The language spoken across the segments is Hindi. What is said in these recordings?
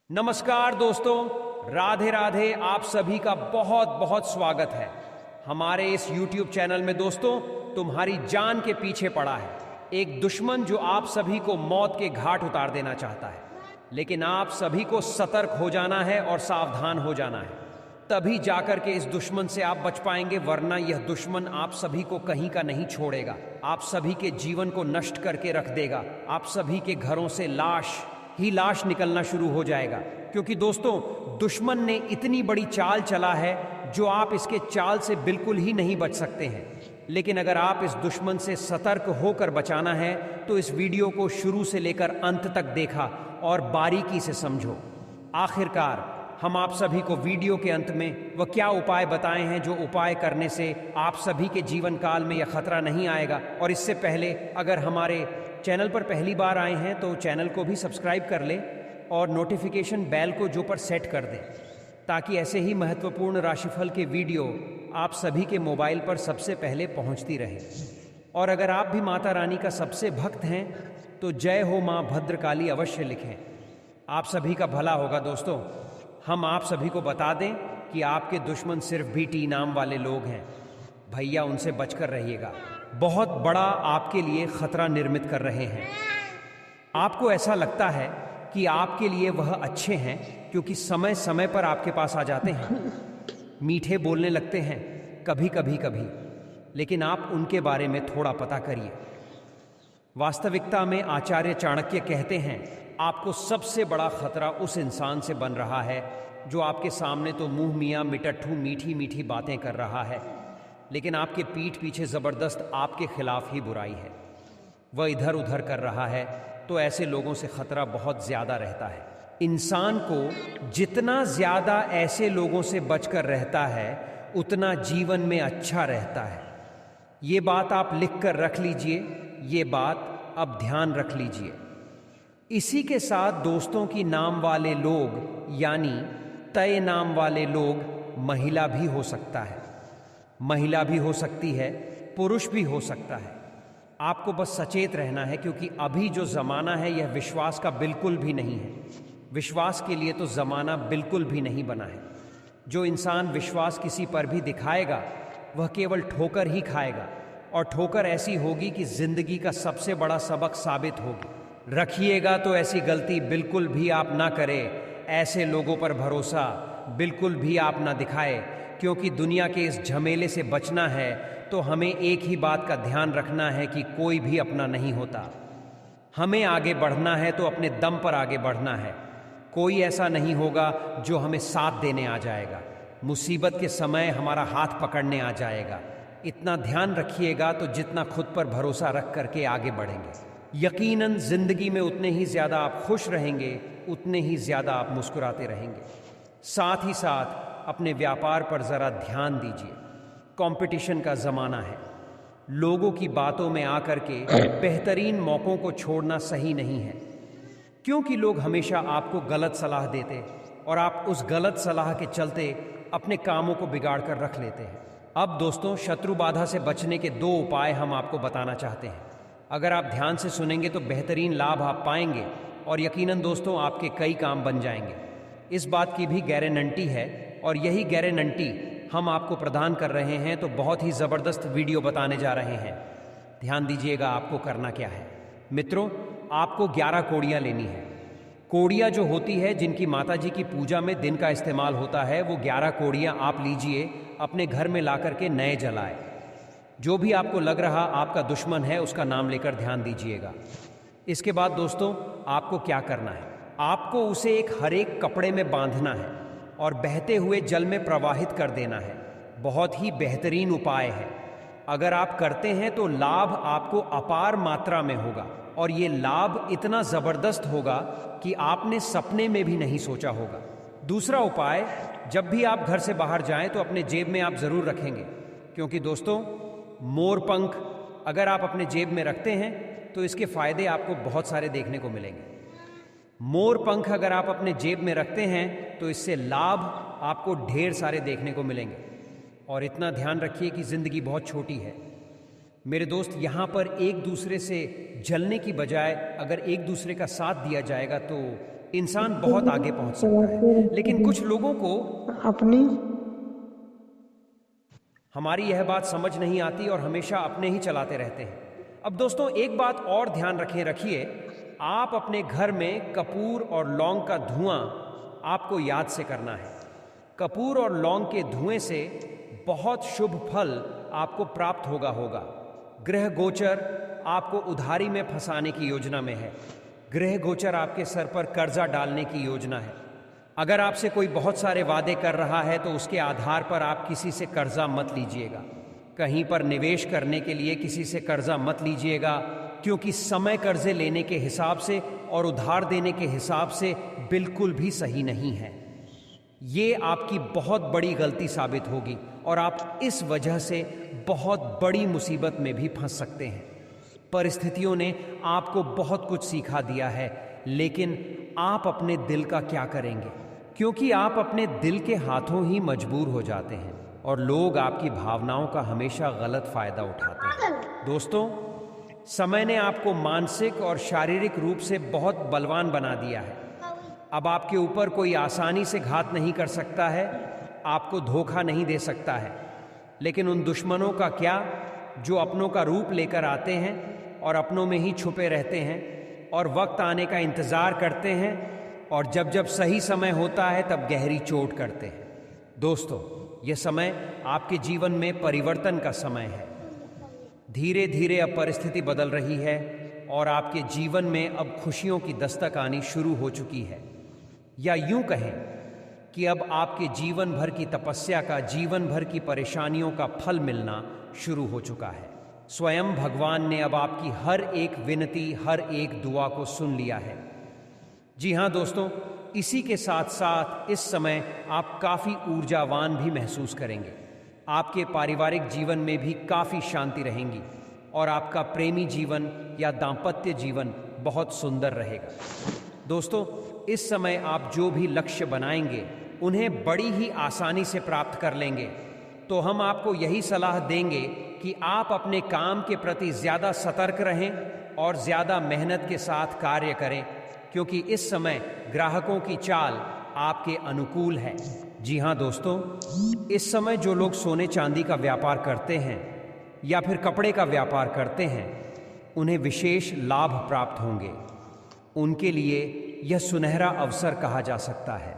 नमस्कार दोस्तों, राधे राधे। आप सभी का बहुत बहुत स्वागत है हमारे इस YouTube चैनल में। दोस्तों, तुम्हारी जान के पीछे पड़ा है एक दुश्मन जो आप सभी को मौत के घाट उतार देना चाहता है। लेकिन आप सभी को सतर्क हो जाना है और सावधान हो जाना है, तभी जाकर के इस दुश्मन से आप बच पाएंगे। वरना यह दुश्मन आप सभी को कहीं का नहीं छोड़ेगा, आप सभी के जीवन को नष्ट करके रख देगा। आप सभी के घरों से लाश ही लाश निकलना शुरू हो जाएगा। क्योंकि दोस्तों, दुश्मन ने इतनी बड़ी चाल चला है जो आप इसके चाल से बिल्कुल ही नहीं बच सकते हैं। लेकिन अगर आप इस दुश्मन से सतर्क होकर बचाना है तो इस वीडियो को शुरू से लेकर अंत तक देखा और बारीकी से समझो। आखिरकार हम आप सभी को वीडियो के अंत में वह क्या उपाय बताए हैं जो उपाय करने से आप सभी के जीवन काल में यह खतरा नहीं आएगा। और इससे पहले अगर हमारे चैनल पर पहली बार आए हैं तो चैनल को भी सब्सक्राइब कर लें और नोटिफिकेशन बेल को जो पर सेट कर दें, ताकि ऐसे ही महत्वपूर्ण राशिफल के वीडियो आप सभी के मोबाइल पर सबसे पहले पहुंचती रहे। और अगर आप भी माता रानी का सबसे भक्त हैं तो जय हो माँ भद्रकाली अवश्य लिखें, आप सभी का भला होगा। दोस्तों, हम आप सभी को बता दें कि आपके दुश्मन सिर्फ BT नाम वाले लोग हैं। भैया, उनसे बचकर रहिएगा। बहुत बड़ा आपके लिए खतरा निर्मित कर रहे हैं। आपको ऐसा लगता है कि आपके लिए वह अच्छे हैं क्योंकि समय समय पर आपके पास आ जाते हैं, मीठे बोलने लगते हैं कभी कभी कभी। लेकिन आप उनके बारे में थोड़ा पता करिए। वास्तविकता में आचार्य चाणक्य कहते हैं, आपको सबसे बड़ा खतरा उस इंसान से बन रहा है जो आपके सामने तो मुंह मियाँ मिटट्ठू मीठी मीठी बातें कर रहा है, लेकिन आपके पीठ पीछे ज़बरदस्त आपके खिलाफ ही बुराई है। वह इधर उधर कर रहा है। तो ऐसे लोगों से खतरा बहुत ज़्यादा रहता है। इंसान को जितना ज़्यादा ऐसे लोगों से बचकर रहता है उतना जीवन में अच्छा रहता है। ये बात आप लिख कर रख लीजिए, ये बात अब ध्यान रख लीजिए। इसी के साथ दोस्तों की नाम वाले लोग यानी तय नाम वाले लोग, महिला भी हो सकता है, महिला भी हो सकती है, पुरुष भी हो सकता है। आपको बस सचेत रहना है, क्योंकि अभी जो ज़माना है यह विश्वास का बिल्कुल भी नहीं है। विश्वास के लिए तो ज़माना बिल्कुल भी नहीं बना है। जो इंसान विश्वास किसी पर भी दिखाएगा वह केवल ठोकर ही खाएगा, और ठोकर ऐसी होगी कि ज़िंदगी का सबसे बड़ा सबक साबित होगी। रखिएगा तो ऐसी गलती बिल्कुल भी आप ना करें। ऐसे लोगों पर भरोसा बिल्कुल भी आप ना दिखाएं, क्योंकि दुनिया के इस झमेले से बचना है तो हमें एक ही बात का ध्यान रखना है कि कोई भी अपना नहीं होता। हमें आगे बढ़ना है तो अपने दम पर आगे बढ़ना है। कोई ऐसा नहीं होगा जो हमें साथ देने आ जाएगा, मुसीबत के समय हमारा हाथ पकड़ने आ जाएगा। इतना ध्यान रखिएगा तो जितना खुद पर भरोसा रख करके आगे बढ़ेंगे, यकीनन जिंदगी में उतने ही ज़्यादा आप खुश रहेंगे, उतने ही ज़्यादा आप मुस्कुराते रहेंगे। साथ ही साथ अपने व्यापार पर ज़रा ध्यान दीजिए। कंपटीशन का ज़माना है। लोगों की बातों में आकर के बेहतरीन मौक़ों को छोड़ना सही नहीं है, क्योंकि लोग हमेशा आपको गलत सलाह देते और आप उस गलत सलाह के चलते अपने कामों को बिगाड़ कर रख लेते हैं। अब दोस्तों, शत्रु बाधा से बचने के 2 उपाय हम आपको बताना चाहते हैं। अगर आप ध्यान से सुनेंगे तो बेहतरीन लाभ आप पाएंगे और यकीनन दोस्तों आपके कई काम बन जाएंगे। इस बात की भी गारंटी है, और यही गारंटी हम आपको प्रदान कर रहे हैं। तो बहुत ही ज़बरदस्त वीडियो बताने जा रहे हैं। ध्यान दीजिएगा आपको करना क्या है। मित्रों, आपको 11 कोड़ियाँ लेनी है। कोड़ियाँ जो होती है जिनकी माता जी की पूजा में दिन का इस्तेमाल होता है, वो 11 कोड़ियाँ आप लीजिए, अपने घर में ला करके नए जलाए। जो भी आपको लग रहा आपका दुश्मन है उसका नाम लेकर ध्यान दीजिएगा। इसके बाद दोस्तों आपको क्या करना है, आपको उसे एक हरे कपड़े में बांधना है और बहते हुए जल में प्रवाहित कर देना है। बहुत ही बेहतरीन उपाय है। अगर आप करते हैं तो लाभ आपको अपार मात्रा में होगा, और ये लाभ इतना ज़बरदस्त होगा कि आपने सपने में भी नहीं सोचा होगा। दूसरा उपाय, जब भी आप घर से बाहर जाएं तो अपने जेब में आप ज़रूर रखेंगे, क्योंकि दोस्तों मोर पंख अगर आप अपने जेब में रखते हैं तो इसके फ़ायदे आपको बहुत सारे देखने को मिलेंगे। मोर पंख अगर आप अपने जेब में रखते हैं तो इससे लाभ आपको ढेर सारे देखने को मिलेंगे। और इतना ध्यान रखिए कि ज़िंदगी बहुत छोटी है मेरे दोस्त। यहाँ पर एक दूसरे से जलने की बजाय अगर एक दूसरे का साथ दिया जाएगा तो इंसान बहुत आगे पहुंच सकता है। लेकिन कुछ लोगों को अपनी हमारी यह बात समझ नहीं आती और हमेशा अपने ही चलाते रहते हैं। अब दोस्तों एक बात और ध्यान रखिए, आप अपने घर में कपूर और लौंग का धुआं आपको याद से करना है। कपूर और लौंग के धुएं से बहुत शुभ फल आपको प्राप्त होगा। ग्रह गोचर आपको उधारी में फंसाने की योजना में है। ग्रह गोचर आपके सर पर कर्जा डालने की योजना है। अगर आपसे कोई बहुत सारे वादे कर रहा है तो उसके आधार पर आप किसी से कर्जा मत लीजिएगा। कहीं पर निवेश करने के लिए किसी से कर्जा मत लीजिएगा, क्योंकि समय कर्जे लेने के हिसाब से और उधार देने के हिसाब से बिल्कुल भी सही नहीं है। ये आपकी बहुत बड़ी गलती साबित होगी और आप इस वजह से बहुत बड़ी मुसीबत में भी फंस सकते हैं। परिस्थितियों ने आपको बहुत कुछ सिखा दिया है, लेकिन आप अपने दिल का क्या करेंगे? क्योंकि आप अपने दिल के हाथों ही मजबूर हो जाते हैं और लोग आपकी भावनाओं का हमेशा गलत फायदा उठाते हैं। दोस्तों, समय ने आपको मानसिक और शारीरिक रूप से बहुत बलवान बना दिया है। अब आपके ऊपर कोई आसानी से घात नहीं कर सकता है, आपको धोखा नहीं दे सकता है। लेकिन उन दुश्मनों का क्या जो अपनों का रूप लेकर आते हैं और अपनों में ही छुपे रहते हैं और वक्त आने का इंतज़ार करते हैं, और जब जब सही समय होता है तब गहरी चोट करते हैं। दोस्तों, यह समय आपके जीवन में परिवर्तन का समय है। धीरे धीरे अब परिस्थिति बदल रही है और आपके जीवन में अब खुशियों की दस्तक आनी शुरू हो चुकी है। या यूं कहें कि अब आपके जीवन भर की तपस्या का, जीवन भर की परेशानियों का फल मिलना शुरू हो चुका है। स्वयं भगवान ने अब आपकी हर एक विनती, हर एक दुआ को सुन लिया है। जी हाँ दोस्तों, इसी के साथ साथ इस समय आप काफ़ी ऊर्जावान भी महसूस करेंगे। आपके पारिवारिक जीवन में भी काफ़ी शांति रहेंगी और आपका प्रेमी जीवन या दाम्पत्य जीवन बहुत सुंदर रहेगा। दोस्तों, इस समय आप जो भी लक्ष्य बनाएंगे उन्हें बड़ी ही आसानी से प्राप्त कर लेंगे। तो हम आपको यही सलाह देंगे कि आप अपने काम के प्रति ज़्यादा सतर्क रहें और ज़्यादा मेहनत के साथ कार्य करें, क्योंकि इस समय ग्राहकों की चाल आपके अनुकूल है। जी हाँ दोस्तों, इस समय जो लोग सोने चांदी का व्यापार करते हैं या फिर कपड़े का व्यापार करते हैं, उन्हें विशेष लाभ प्राप्त होंगे। उनके लिए यह सुनहरा अवसर कहा जा सकता है।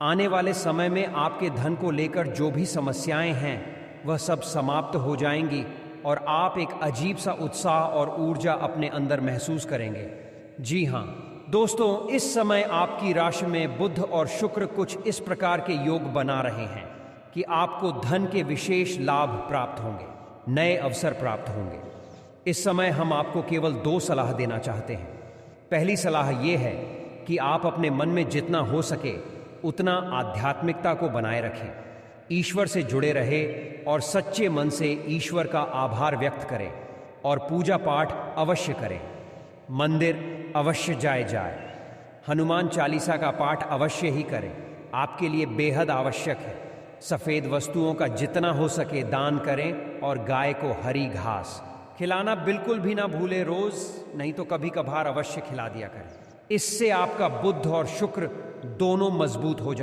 आने वाले समय में आपके धन को लेकर जो भी समस्याएं हैं वह सब समाप्त हो जाएंगी और आप एक अजीब सा उत्साह और ऊर्जा अपने अंदर महसूस करेंगे। जी हाँ दोस्तों, इस समय आपकी राशि में बुध और शुक्र कुछ इस प्रकार के योग बना रहे हैं कि आपको धन के विशेष लाभ प्राप्त होंगे, नए अवसर प्राप्त होंगे। इस समय हम आपको केवल 2 सलाह देना चाहते हैं। पहली सलाह ये है कि आप अपने मन में जितना हो सके उतना आध्यात्मिकता को बनाए रखें, ईश्वर से जुड़े रहे और सच्चे मन से ईश्वर का आभार व्यक्त करें और पूजा पाठ अवश्य करें। मंदिर अवश्य जाए, हनुमान चालीसा का पाठ अवश्य ही करें, आपके लिए बेहद आवश्यक है। सफ़ेद वस्तुओं का जितना हो सके दान करें और गाय को हरी घास खिलाना बिल्कुल भी ना भूले रोज़, नहीं तो कभी कभार अवश्य खिला दिया करें। इससे आपका बुध और शुक्र दोनों मजबूत हो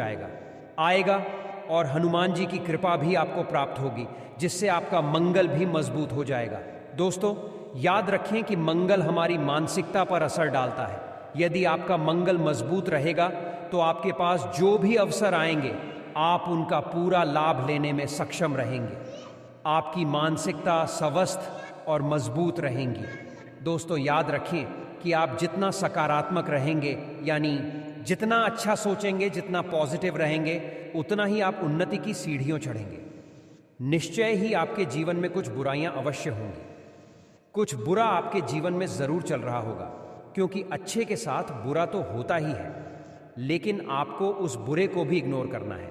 आएगा और हनुमान जी की कृपा भी आपको प्राप्त होगी, जिससे आपका मंगल भी मजबूत हो जाएगा। दोस्तों, याद रखें कि मंगल हमारी मानसिकता पर असर डालता है। यदि आपका मंगल मजबूत रहेगा तो आपके पास जो भी अवसर आएंगे आप उनका पूरा लाभ लेने में सक्षम रहेंगे। आपकी मानसिकता स्वस्थ और मजबूत रहेंगी। दोस्तों, याद रखें कि आप जितना सकारात्मक रहेंगे, यानी जितना अच्छा सोचेंगे, जितना पॉजिटिव रहेंगे, उतना ही आप उन्नति की सीढ़ियों चढ़ेंगे। निश्चय ही आपके जीवन में कुछ बुराइयां अवश्य होंगी, कुछ बुरा आपके जीवन में ज़रूर चल रहा होगा, क्योंकि अच्छे के साथ बुरा तो होता ही है। लेकिन आपको उस बुरे को भी इग्नोर करना है,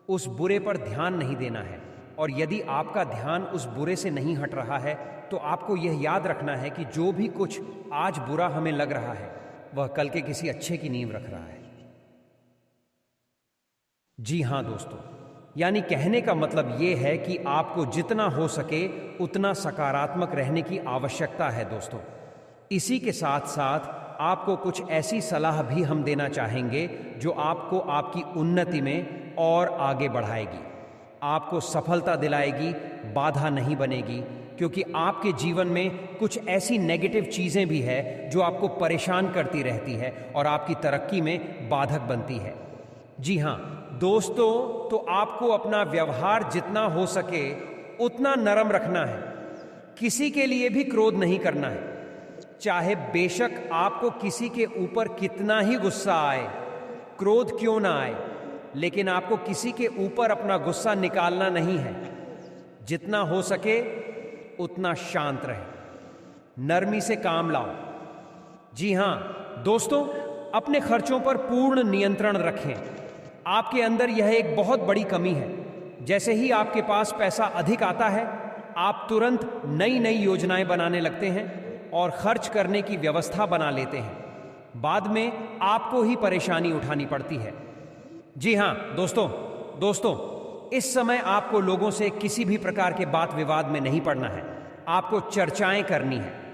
उस बुरे पर ध्यान नहीं देना है। और यदि आपका ध्यान उस बुरे से नहीं हट रहा है तो आपको यह याद रखना है कि जो भी कुछ आज बुरा हमें लग रहा है वह कल के किसी अच्छे की नींव रख रहा है। जी हाँ दोस्तों, यानी कहने का मतलब ये है कि आपको जितना हो सके उतना सकारात्मक रहने की आवश्यकता है। दोस्तों, इसी के साथ साथ आपको कुछ ऐसी सलाह भी हम देना चाहेंगे जो आपको आपकी उन्नति में और आगे बढ़ाएगी, आपको सफलता दिलाएगी, बाधा नहीं बनेगी, क्योंकि आपके जीवन में कुछ ऐसी नेगेटिव चीज़ें भी है जो आपको परेशान करती रहती है और आपकी तरक्की में बाधक बनती है। जी हाँ दोस्तों, तो आपको अपना व्यवहार जितना हो सके उतना नरम रखना है, किसी के लिए भी क्रोध नहीं करना है, चाहे बेशक आपको किसी के ऊपर कितना ही गुस्सा आए, क्रोध क्यों ना आए, लेकिन आपको किसी के ऊपर अपना गुस्सा निकालना नहीं है। जितना हो सके उतना शांत रहे, नरमी से काम लाओ। जी हाँ दोस्तों, अपने खर्चों पर पूर्ण नियंत्रण रखें। आपके अंदर यह एक बहुत बड़ी कमी है। जैसे ही आपके पास पैसा अधिक आता है, आप तुरंत नई नई योजनाएं बनाने लगते हैं और खर्च करने की व्यवस्था बना लेते हैं। बाद में आपको ही परेशानी उठानी पड़ती है। जी हाँ दोस्तों, इस समय आपको लोगों से किसी भी प्रकार के बात विवाद में नहीं पड़ना है, आपको चर्चाएं करनी है।